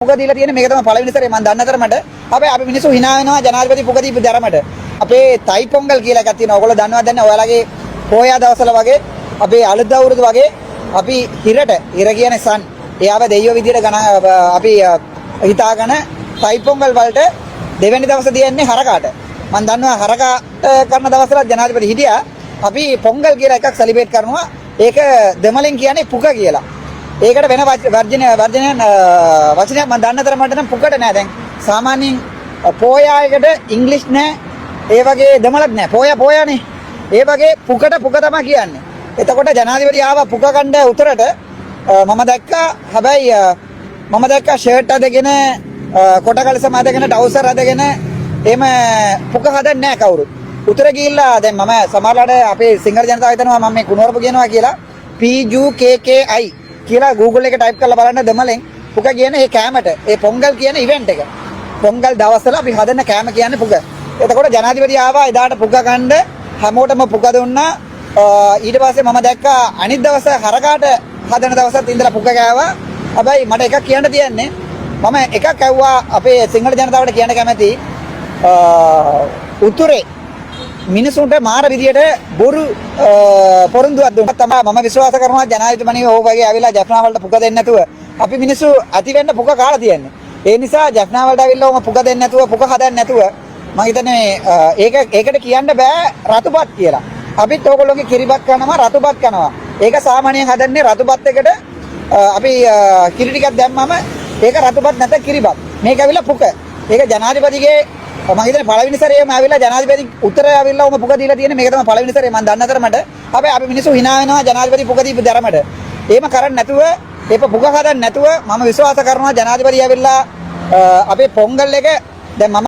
පුක දීලා තියෙන්නේ මේක තමයි පළවෙනි සැරේ මම දන්න තරමට. හැබැයි අපි මිනිස්සු hina වෙනවා ජනාධිපති පුක දීපු ධර්මයට. අපේ තයි පොංගල් කියලා එකක් තියෙනවා. ඔයගොල්ලෝ දන්නවද දන්නේ? ඔයාලගේ පොයා දවස්වල වගේ අපේ අලුත් අවුරුදු වගේ අපි හිර කියන්නේ සන්. එයාව දෙයියෝ විදියට අපි හිතාගෙන තයි පොංගල් වලට දෙවෙනි දවස දෙන්නේ හරකාට. මම දන්නවා හරකාට කරන දවස්වල ජනාධිපති හිටියා. අපි පොංගල් කියලා එකක් සෙලිබ්‍රේට් කරනවා. ඒක දෙමළෙන් කියන්නේ පුක කියලා. ඒකට වෙන වචනයක් මම දන්න තරමට නම් පුකට නෑ. දැන් සාමාන්‍යයෙන් පෝයායකට ඉංග්‍රීසි නෑ. ඒ වගේ දෙමළක් නෑ. පෝයානේ. ඒ වගේ පුක තමයි කියන්නේ. එතකොට ජනාධිපති ආවා පුක කණ්ඩ උතරට මම දැක්කා. හැබැයි මම දැක්කා ෂර්ට් අදගෙන කොට කලසම අදගෙන ටවුසර් අදගෙන එහෙම පුක හදන්නේ නෑ කවුරුත්. උතර ගිහිල්ලා දැන් මම සමහරලාට අපේ සිංහල ජනතාව හිතනවා මම මේ කුණුවරපු කියනවා කියලා. PUKKI කියලා Google එකේ ටයිප් කරලා බලන්න දෙමළෙන් පුක කියන්නේ ඒ කෑමට. ඒ පොංගල් කියන ඉවෙන්ට් එක. පොංගල් දවස්වල අපි හදන කෑම කියන්නේ පුක. එතකොට ජනාධිපති ආවා එදාට පුක කන්න හැමෝටම පුක දුන්නා. ඊට පස්සේ මම දැක්කා අනිත් දවස හරකාට හදන දවසත් ඉඳලා පුක කෑවා. හැබැයි මට එකක් කියන්න තියෙන්නේ මම එකක් ඇව්වා අපේ සිංහල ජනතාවට කියන්න කැමති උතුරේ මිනිසුන්ට මාර විදියට බොරු පොරොන්දුවක් දුන්නා තමයි මම විශ්වාස කරනවා ජනාධිපතිමණිව ඕක වගේ ඇවිල්ලා ජෆ්නා වලට පුක දෙන්නේ නැතුව අපි මිනිස්සු ඇති වෙන්න පුක කාලා තියන්නේ. ඒ නිසා ජෆ්නා වලට ඇවිල්ලා ඔම පුක දෙන්නේ නැතුව පුක හදන්නේ නැතුව මම හිතන්නේ ඒකට කියන්න බෑ රතුපත් කියලා. අපිත් ඕගොල්ලෝගේ කිරිබත් කනවා රතුපත් කනවා. ඒක සාමාන්‍යයෙන් හදන්නේ රතුපත් එකට අපි කිරි ටිකක් දැම්මම ඒක රතුපත් නැත කිරිබත්. මේක ඇවිල්ලා පුක. ඒක ජනාධිපතිගේ මම හිතන්නේ පළවෙනි සැරේම ආවිලා ජනාධිපති උත්තරය ආවිලා ඔම පුක දීලා තියෙන්නේ මේක තමයි පළවෙනි සැරේ මම දන්න තරමට. හැබැයි අපි මිනිස්සු hina වෙනවා ජනාධිපති පුක දීපු ධර්මයට. එහෙම කරන්නේ නැතුව ඒක පුක හදන්නේ නැතුව මම විශ්වාස කරනවා ජනාධිපති ආවිලා අපේ පොංගල් එක දැන් මම